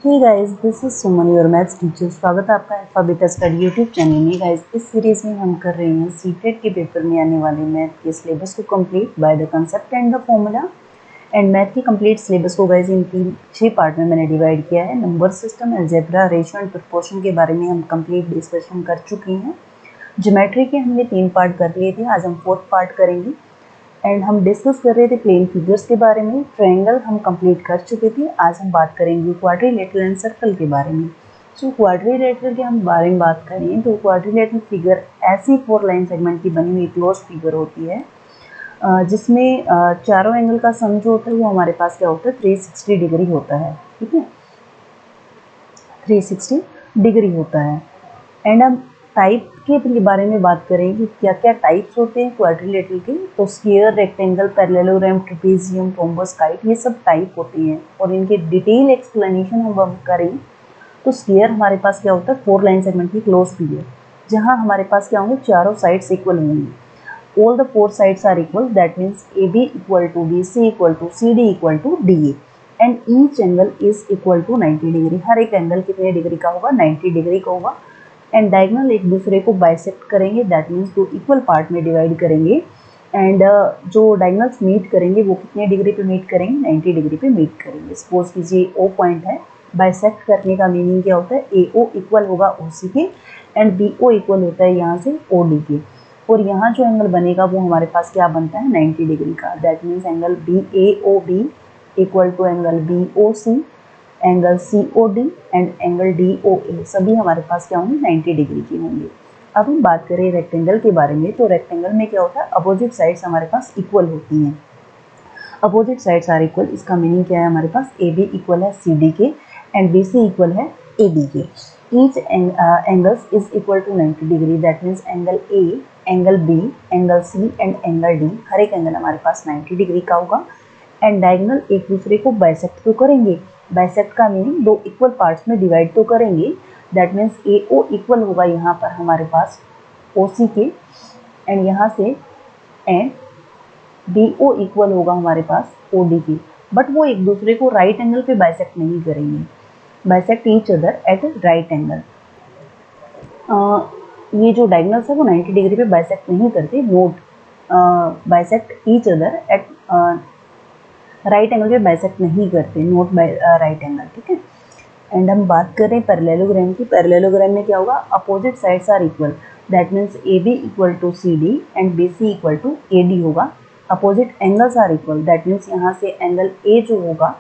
Hey guys, this is Suman your maths teacher. स्वागत है आपका अल्फाबेटा स्टडी यूट्यूब चैनल में। गाइस, इस सीरीज में हम कर रहे हैं सीटेट के पेपर में आने वाले मैथ के सिलेबस को complete by the concept and the formula. And math के कंप्लीट सिलेबस को गाइस इन 6 पार्ट में मैंने डिवाइड किया है। Number system, algebra, ratio and proportion के बारे में हम कंप्लीट डिस्कशन कर चुके हैं। ज्योमेट्री के हमने 3 पार्ट कर लिए थे, आज हम 4th पार्ट करेंगे। एंड हम डिस्कस कर रहे थे प्लेन फिगर्स के बारे में। ट्रायंगल हम कंप्लीट कर चुके थे, आज हम बात करेंगे क्वाड्रिलेटरल एंड सर्कल के बारे में। सो क्वाड्रिलेटरल के हम बारे में बात करें तो क्वाड्रिलेटरल फिगर ऐसी 4 लाइन सेगमेंट की बनी हुई क्लोज फिगर होती है जिसमें चारों एंगल का सम जो होता है वो हमारे पास क्या होता है 360 डिग्री होता है। ठीक है, 360 डिग्री होता है। एंड हम टाइप के बारे में बात करें कि क्या क्या टाइप्स होते हैं क्वाड्रिलेटरल के, तो sphere, rectangle, parallelogram, trapezium, rhombus, kite, ये सब टाइप होते हैं। और इनके डिटेल एक्सप्लेनेशन हम करें तो स्फीयर हमारे पास क्या होता है 4 लाइन सेगमेंट की क्लोज फिगर, जहां हमारे पास क्या होंगे चारों साइड्स इक्वल होंगी। All the 4 sides are equal, that means A B equal to B, C equal to C, D equal to D A, and each angle is equal to 90 degree. हर एक angle कितने degree का होगा 90 degree का होगा। And diagonal एक दूसरे को बाइसेक्ट करेंगे, दैट मीन्स दो इक्वल पार्ट में डिवाइड करेंगे। एंड जो डायगोनल्स मीट करेंगे वो कितने डिग्री पे मीट करेंगे 90 डिग्री पे मीट करेंगे। सपोज कीजिए ओ पॉइंट है, बाइसेक्ट करने का मीनिंग क्या होता है ए ओ इक्वल होगा ओ सी के एंड बी ओ इक्वल होता है यहाँ से ओ डी के। और यहाँ जो एंगल बनेगा वो हमारे पास क्या बनता है 90 डिग्री का, that means angle B A O B equal to angle B O C, angle C O D and angle D O A, सभी हमारे पास क्या होंगे 90 डिग्री की होंगे। अब हम बात करें रेक्टेंगल के बारे में, तो रेक्टेंगल में क्या होता है अपोजिट साइड्स हमारे पास इक्वल होती हैं। अपोजिट साइड्स आर इक्वल, इसका मीनिंग क्या है हमारे पास ए बी इक्वल है सी डी के एंड बी सी इक्वल है ए डी के। Each angles is equal to 90 degree, that means angle A, angle B, angle C and angle D, हर एक एंगल हमारे पास 90 डिग्री का होगा। एंड डायगोनल एक दूसरे को बाइसेक्ट तो करेंगे, बाइसेक्ट का मीनिंग दो इक्वल पार्ट्स में डिवाइड तो करेंगे, that means A O equal होगा यहाँ पर हमारे पास ओ सी के एंड यहाँ से एंड डी ओ इक्वल होगा हमारे पास ओ डी के। बट वो एक दूसरे को राइट एंगल पे बाइसेक्ट नहीं करेंगे, bisect each other at right angle. ये जो डायगोनल्स है वो 90 डिग्री पे बाइसेक्ट नहीं करते, note bisect each other at right angle पे बाइसेक्ट नहीं करते, नोट बाय राइट एंगल। ठीक है, एंड हम बात करें पैरेललोग्राम की। पैरेललोग्राम में क्या होगा opposite sides are equal, that means A B equal to C D and B C equal to A D होगा। Opposite angles are equal, that means यहाँ से एंगल ए जो होगा,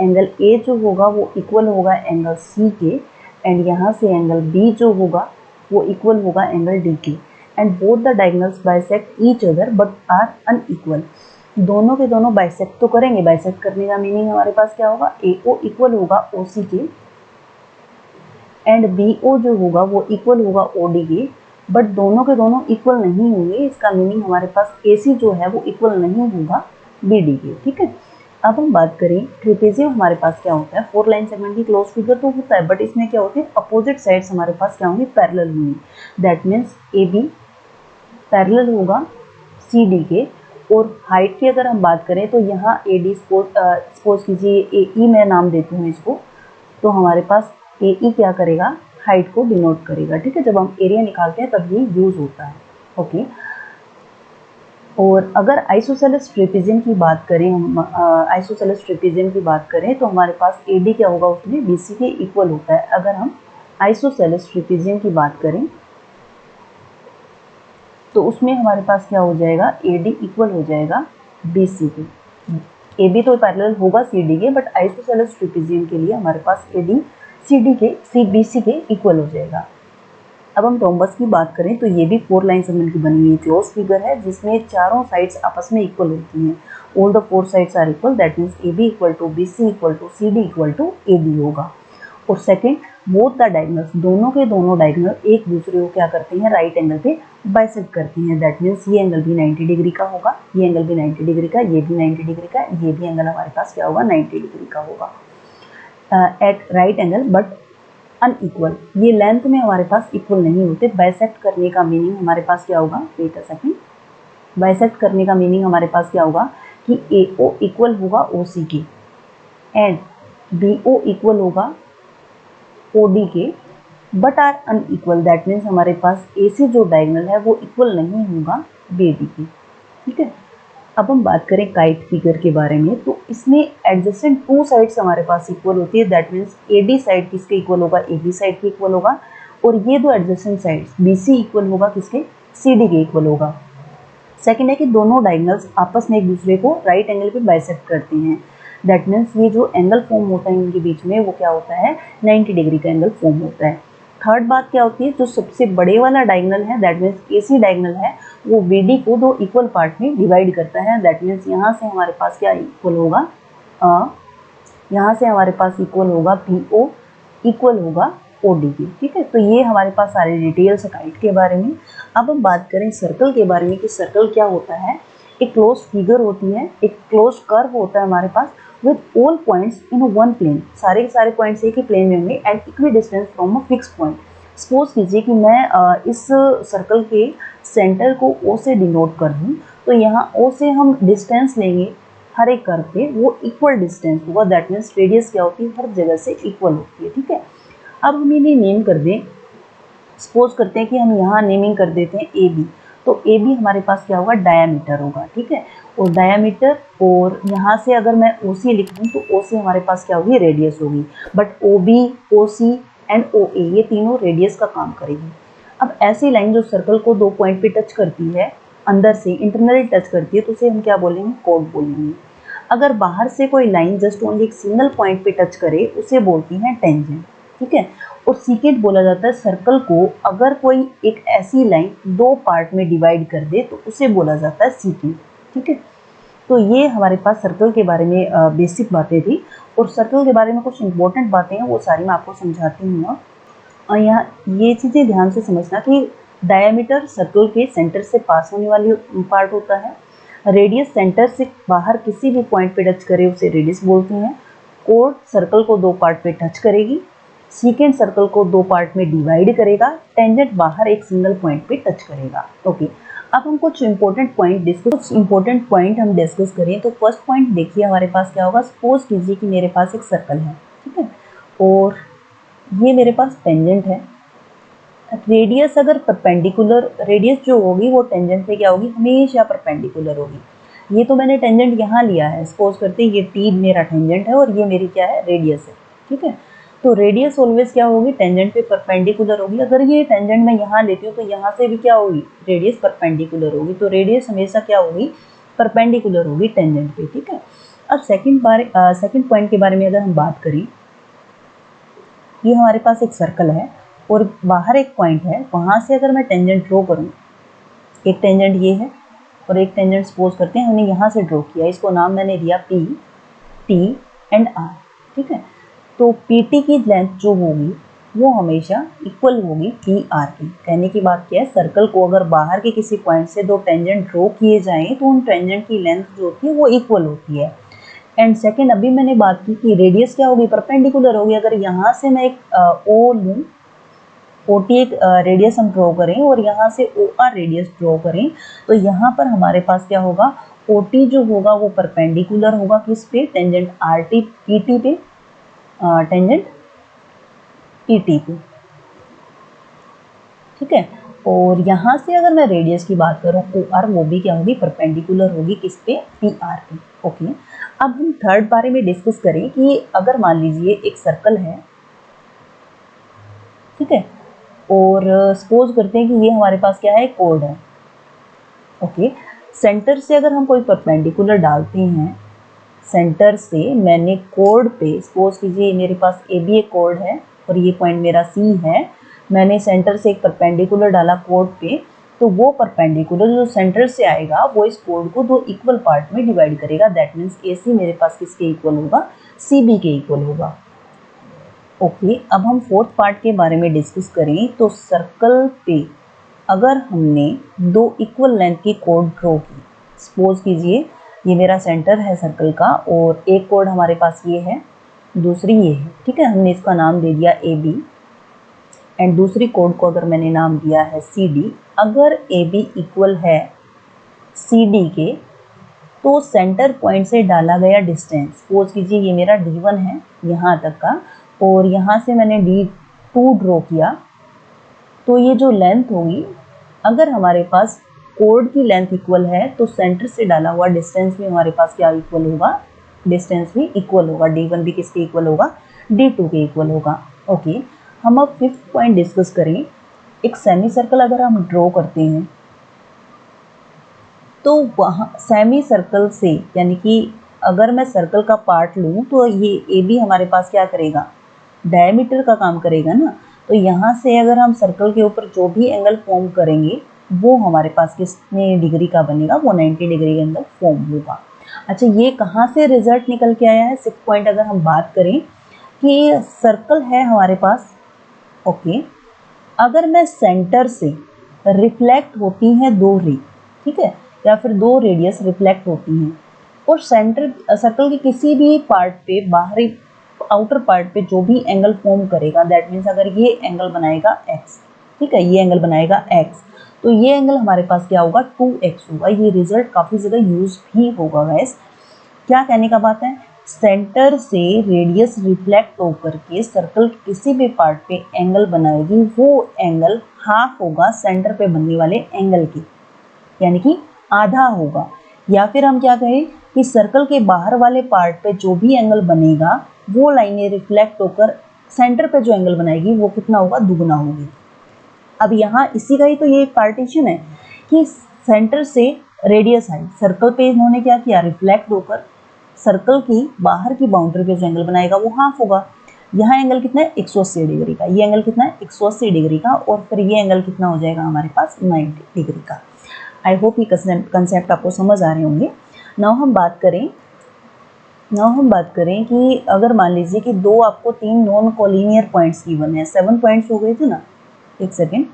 एंगल ए जो होगा वो इक्वल होगा एंगल सी के एंड यहाँ से एंगल बी जो होगा वो इक्वल होगा एंगल डी के। And both the diagonals bisect each other but are unequal, दोनों के दोनों बाइसेक्ट तो करेंगे। बाइसेक्ट करने का मीनिंग हमारे पास क्या होगा ए ओ इक्वल होगा ओ सी के एंड बी ओ जो होगा वो इक्वल होगा ओ डी के, बट दोनों के दोनों इक्वल नहीं होंगे। इसका मीनिंग हमारे पास ए सी जो है वो इक्वल नहीं होगा बी डी के। ठीक है, अब हम बात करें ट्रेपेजियम हमारे पास क्या होता है 4 लाइन सेगमेंट की क्लोज फिगर तो होता है, बट इसमें क्या होते हैं अपोजिट साइड्स हमारे पास क्या होंगे पैरेलल होंगे, that means A B parallel होगा सी डी के। और हाइट की अगर हम बात करें तो यहाँ ए डी सपोज कीजिए ए ई मैं नाम देती हूँ इसको, तो हमारे पास ए ई क्या करेगा हाइट को डिनोट करेगा। ठीक है, जब हम एरिया निकालते हैं तब ये यूज होता है। ओके, और अगर आइसोसेलेस ट्रेपेजियम की बात करें, हम आइसोसेलेस ट्रेपेजियम की बात करें तो हमारे पास ए डी क्या होगा उसमें बी सी के इक्वल होता है। अगर हम आइसोसेलेस ट्रेपेजियम की बात करें तो उसमें हमारे पास क्या हो जाएगा ए डी इक्वल हो जाएगा बी सी के। ए बी तो पैरेलल होगा सी डी के, बट आइसोसेलेस ट्रेपेजियम के लिए हमारे पास ए डी सी डी के सी बी सी के इक्वल हो जाएगा। अब हम रोम्बस की बात करें तो ये भी 4 लाइन सेगमेंट की बनी हुई क्लोज फिगर है जिसमें चारों साइड्स आपस में इक्वल होती हैं। All the 4 sides are equal, that means A B equal to B C equal to C D equal to A D होगा। और सेकेंड, बोथ द डायगोनल्स, दोनों के दोनों डायगोनल एक दूसरे को क्या करते हैं राइट एंगल पे बाइसेक्ट करते हैं, दैट मीन्स ये एंगल भी 90 डिग्री का होगा, ये एंगल भी 90 डिग्री का, ये भी 90 डिग्री का, ये भी एंगल हमारे पास क्या होगा 90 डिग्री का होगा at right angle but unequal. ये लेंथ में हमारे पास इक्वल नहीं होते। बाइसेक्ट करने का मीनिंग हमारे पास क्या होगा, वेट अ सेकंड, बाइसेक्ट करने का मीनिंग हमारे पास क्या होगा कि ए ओ इक्वल होगा ओ सी के एंड बी ओ इक्वल होगा ओ डी के but are unequal, that means हमारे पास ए सी जो डायगोनल है वो इक्वल नहीं होगा बी डी के। ठीक है, अब हम बात करें काइट फिगर के बारे में, तो इसमें एडजेसेंट टू साइड्स हमारे पास इक्वल होती है, that means A D side किसके इक्वल होगा, ए बी साइड के इक्वल होगा, और ये दो adjacent sides B C equal होगा किसके, सी डी के इक्वल होगा। सेकेंड है कि दोनों डायगोनल्स आपस में एक दूसरे को राइट एंगल पे बाइसेक्ट करते हैं, दैट मीन्स ये जो एंगल फॉर्म होता है इनके बीच में वो क्या होता है, 90 डिग्री का एंगल फॉर्म होता है। थर्ड बात क्या होती है, जो सबसे बड़े वाला डायगोनल है that means A C diagonal है, वो बी डी को दो इक्वल पार्ट में डिवाइड करता है, दैट मीन्स यहाँ से हमारे पास क्या इक्वल होगा, यहाँ से हमारे पास इक्वल होगा पी ओ इक्वल होगा ओ डी के। ठीक है, तो ये हमारे पास सारे डिटेल्स है काइट के बारे में। अब हम बात करें सर्कल के बारे में कि सर्कल क्या होता है। एक क्लोज फिगर होती है, एक क्लोज कर्व होता है हमारे पास with all points in one plane, सारे के सारे पॉइंट्स एक ही प्लेन में होंगे at equidistance from a fix point. Suppose कीजिए कि मैं इस सर्कल के सेंटर को ओ से डिनोट कर दूँ, तो यहाँ ओ से हम डिस्टेंस लेंगे हर एक कर्व पे, वो इक्वल डिस्टेंस होगा, दैट मीन्स रेडियस क्या होती है, हर जगह से इक्वल होती है। ठीक है, अब हम इन्हें नेम कर दें, सपोज करते हैं कि हम यहाँ नेमिंग कर देते हैं ए बी, तो ए बी हमारे पास क्या होगा, डायामीटर होगा। ठीक है, और डायामीटर, और यहाँ से अगर मैं ओ सी लिख दूँ तो ओ सी हमारे पास क्या होगी, रेडियस होगी, but O B, O C and O A ये तीनों रेडियस का काम करेगी। अब ऐसी लाइन जो सर्कल को दो पॉइंट पे टच करती है, अंदर से इंटरनली टच करती है, तो उसे हम क्या बोलेंगे, कोड बोलेंगे। अगर बाहर से कोई लाइन जस्ट ओनली एक सिंगल पॉइंट पे टच करे उसे बोलती हैं टेंजेंट। ठीक है, और सीकेंट बोला जाता है सर्कल को अगर कोई एक ऐसी लाइन दो पार्ट में डिवाइड कर दे तो उसे बोला जाता है सीकेंट। ठीक है, तो ये हमारे पास सर्कल के बारे में बेसिक बातें थी, और सर्कल के बारे में कुछ इंपॉर्टेंट बातें हैं वो सारी मैं आपको समझाती हूँ। और यहाँ ये चीज़ें ध्यान से समझना कि डायमीटर सर्कल के सेंटर से पास होने वाली पार्ट होता है, रेडियस सेंटर से बाहर किसी भी पॉइंट पे टच करे उसे रेडियस बोलते हैं, कोड सर्कल को दो पार्ट पे टच करेगी, सीकेंट सर्कल को दो पार्ट में डिवाइड करेगा, टेंजेंट बाहर एक सिंगल पॉइंट पे टच करेगा। ओके, अब हम कुछ इंपॉर्टेंट पॉइंट हम डिस्कस करें। तो फर्स्ट पॉइंट देखिए हमारे पास क्या होगा, सपोज कीजिए कि मेरे पास एक सर्कल है, ठीक है, और ये मेरे पास टेंजेंट है। रेडियस अगर परपेंडिकुलर, रेडियस जो होगी वो टेंजेंट पे क्या होगी, हमेशा परपेंडिकुलर होगी। ये तो मैंने टेंजेंट यहाँ लिया है, सपोज करते हैं ये टी मेरा टेंजेंट है और ये मेरी क्या है, रेडियस है। ठीक है, तो रेडियस ऑलवेज क्या होगी, टेंजेंट पे परपेंडिकुलर होगी। अगर ये टेंजेंट मैं यहाँ लेती हूँ तो यहाँ से भी क्या होगी, रेडियस परपेंडिकुलर होगी, तो रेडियस हमेशा क्या होगी, परपेंडिकुलर होगी टेंजेंट पे। ठीक है, अब सेकंड पॉइंट के बारे में अगर हम बात करें, ये हमारे पास एक सर्कल है और बाहर एक पॉइंट है, वहाँ से अगर मैं टेंजेंट ड्रॉ करूँ, एक टेंजेंट ये है और एक टेंजेंट सपोज करते हैं हमने यहाँ से ड्रॉ किया, इसको नाम मैंने दिया पी, टी एंड आर। ठीक है, तो पी टी की लेंथ जो होगी वो हमेशा इक्वल होगी पी आर की। कहने की बात क्या है, सर्कल को अगर बाहर के किसी पॉइंट से दो टेंजेंट ड्रॉ किए जाएं तो उन टेंजेंट की लेंथ जो होती है वो इक्वल होती है। एंड सेकेंड, अभी मैंने बात की कि रेडियस क्या होगी, परपेंडिकुलर होगी। अगर यहाँ से मैं एक ओ लूँ, ओ टी एक रेडियस हम ड्रॉ करें और यहाँ से ओ आर रेडियस ड्रॉ करें, तो यहाँ पर हमारे पास क्या होगा, ओ टी जो होगा वो परपेंडिकुलर होगा किस पे, tangent R T P T पे, टेंजेंट पी टी पे। ठीक है, और यहाँ से अगर मैं रेडियस की बात करूँ ओ आर, वो भी क्या होगी, परपेंडिकुलर होगी किस पे, पी आर पे। ओके, अब हम थर्ड बारे में डिस्कस करें कि अगर मान लीजिए एक सर्कल है, ठीक है, और सपोज करते हैं कि ये हमारे पास क्या है, कोड है। ओके, सेंटर से अगर हम कोई परपेंडिकुलर डालते हैं, सेंटर से मैंने कोड पे, सपोज कीजिए मेरे पास ए बी एक कोड है और ये पॉइंट मेरा सी है, मैंने सेंटर से एक परपेंडिकुलर डाला कोड पे, तो वो परपेंडिकुलर जो सेंटर से आएगा वो इस कोड को दो इक्वल पार्ट में डिवाइड करेगा, दैट मीन्स ए सी मेरे पास किसके इक्वल होगा, सी बी के इक्वल होगा। ओके, अब हम फोर्थ पार्ट के बारे में डिस्कस करें। तो सर्कल पे अगर हमने दो इक्वल लेंथ की कोड ड्रॉ की, सपोज कीजिए ये मेरा सेंटर है सर्कल का और एक कोड हमारे पास ये है, दूसरी ये है। ठीक है, हमने इसका नाम दे दिया ए बी एंड दूसरी कोड को अगर मैंने नाम दिया है सी डी। अगर ए बी इक्वल है सी डी के, तो सेंटर पॉइंट से डाला गया डिस्टेंस, सपोज कीजिए ये मेरा D1 है यहाँ तक का, और यहाँ से मैंने D2 ड्रॉ किया, तो ये जो लेंथ होगी, अगर हमारे पास कोड की लेंथ इक्वल है तो सेंटर से डाला हुआ डिस्टेंस भी हमारे पास क्या इक्वल होगा, डिस्टेंस भी इक्वल होगा, D1 भी किसके इक्वल होगा, D2 के इक्वल होगा। ओके, हम अब 5th पॉइंट डिस्कस करें। एक सेमी सर्कल अगर हम ड्रॉ करते हैं तो वहाँ सेमी सर्कल से, यानी कि अगर मैं सर्कल का पार्ट लूँ तो ये ए बी हमारे पास क्या करेगा, डायमीटर का काम करेगा ना। तो यहाँ से अगर हम सर्कल के ऊपर जो भी एंगल फॉर्म करेंगे वो हमारे पास कितने डिग्री का बनेगा, वो 90 डिग्री का एंगल फॉर्म होगा। अच्छा, ये कहाँ से रिजल्ट निकल के आया है, 6th पॉइंट अगर हम बात करें कि सर्कल है हमारे पास। ओके, अगर मैं सेंटर से रिफ्लेक्ट होती हैं 2 रे, ठीक है, या फिर 2 रेडियस रिफ्लेक्ट होती हैं, और सेंटर सर्कल के किसी भी पार्ट पे, बाहरी आउटर पार्ट पे जो भी एंगल फॉर्म करेगा, दैट मीन्स अगर ये एंगल बनाएगा x, ठीक है, ये एंगल बनाएगा x, तो ये एंगल हमारे पास क्या होगा, 2x होगा। ये रिजल्ट काफ़ी जगह यूज भी होगा गाइस। क्या कहने का बात है, सेंटर से रेडियस रिफ्लेक्ट होकर के सर्कल के किसी भी पार्ट पे एंगल बनाएगी, वो एंगल हाफ होगा सेंटर पे बनने वाले एंगल की, यानी कि आधा होगा। या फिर हम क्या कहें कि सर्कल के बाहर वाले पार्ट पे जो भी एंगल बनेगा वो लाइनें रिफ्लेक्ट होकर सेंटर पे जो एंगल बनाएगी वो कितना होगा, दुगना होगी। अब यहाँ इसी का ही तो ये पार्टीशन है कि सेंटर से रेडियस आई, सर्कल पे इन्होंने क्या किया, रिफ्लेक्ट होकर सर्कल की बाहर की बाउंड्री पे जो एंगल बनाएगा वो हाफ होगा। यहाँ एंगल कितना है, 180 डिग्री का, ये एंगल कितना है, 180 डिग्री का, और फिर ये एंगल कितना हो जाएगा हमारे पास, 90 डिग्री का। आई होप ये कंसेप्ट आपको समझ आ रहे होंगे। नाउ हम बात करें कि अगर मान लीजिए कि आपको 3 नॉन कोलिनियर पॉइंट्स गिवन है, 7 पॉइंट्स हो गए थे ना, एक सेकेंड,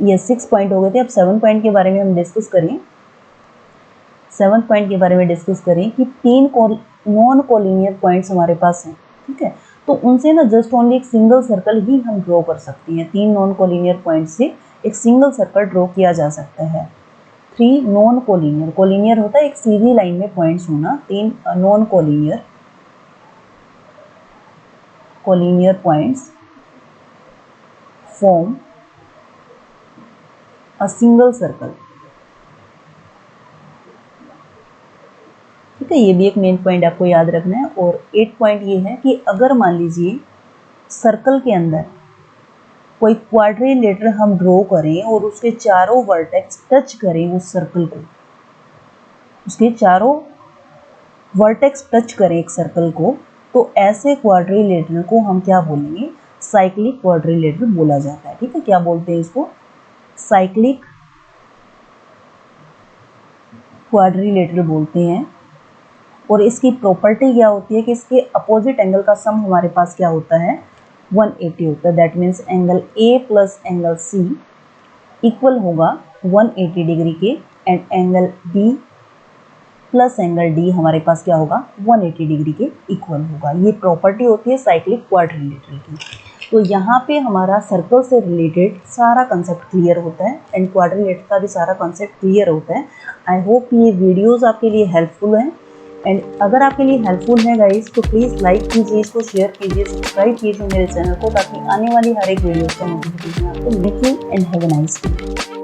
ये 6 पॉइंट हो गए थे। अब 7 पॉइंट के बारे में हम डिस्कस करें। 7th पॉइंट के बारे में डिस्कस करें कि 3 नॉन कोलिनियर पॉइंट्स हमारे पास हैं, ठीक है, तो उनसे ना जस्ट ओनली एक सिंगल सर्कल ही हम ड्रॉ कर सकते हैं। 3 नॉन कोलिनियर पॉइंट से एक सिंगल सर्कल ड्रॉ किया जा सकता है। 3 नॉन कोलिनियर, कोलिनियर होता है एक सीधी लाइन में पॉइंट्स होना, 3 non collinear points form a single circle, ठीक है, ये भी एक मेन पॉइंट आपको याद रखना है। और 8 पॉइंट ये है कि अगर मान लीजिए सर्कल के अंदर कोई क्वाड्रिलेटरल हम ड्रॉ करें और उसके चारों वर्टेक्स टच करें उस सर्कल को, उसके चारों वर्टेक्स टच करें एक सर्कल को, तो ऐसे क्वाड्रिलेटरल को हम क्या बोलेंगे, साइक्लिक क्वाड्रिलेटरल बोला जाता है, ठीक है। क्या बोलते हैं इसको, साइक्लिक क्वाड्रिलेटरल बोलते हैं। और इसकी प्रॉपर्टी क्या होती है कि इसके अपोजिट एंगल का सम हमारे पास क्या होता है, 180 होता है। That means angle A plus angle C equal होगा 180 डिग्री के, and angle B plus angle D हमारे पास क्या होगा, 180 डिग्री के इक्वल होगा। ये प्रॉपर्टी होती है साइक्लिक क्वाड्रिलेटरल की। तो यहाँ पे हमारा सर्कल से रिलेटेड सारा कंसेप्ट क्लियर होता है, एंड क्वाड्रिलेटरल का भी सारा कंसेप्ट क्लियर होता है। आई होप ये वीडियोज़ आपके लिए हेल्पफुल हैं, एंड अगर आपके लिए हेल्पफुल है गाइस तो प्लीज़ लाइक कीजिए, इसको शेयर कीजिए, सब्सक्राइब कीजिए मेरे चैनल को, ताकि आने वाली हर एक वीडियो का नोटिफिकेशन आपको मिले। And have a nice day.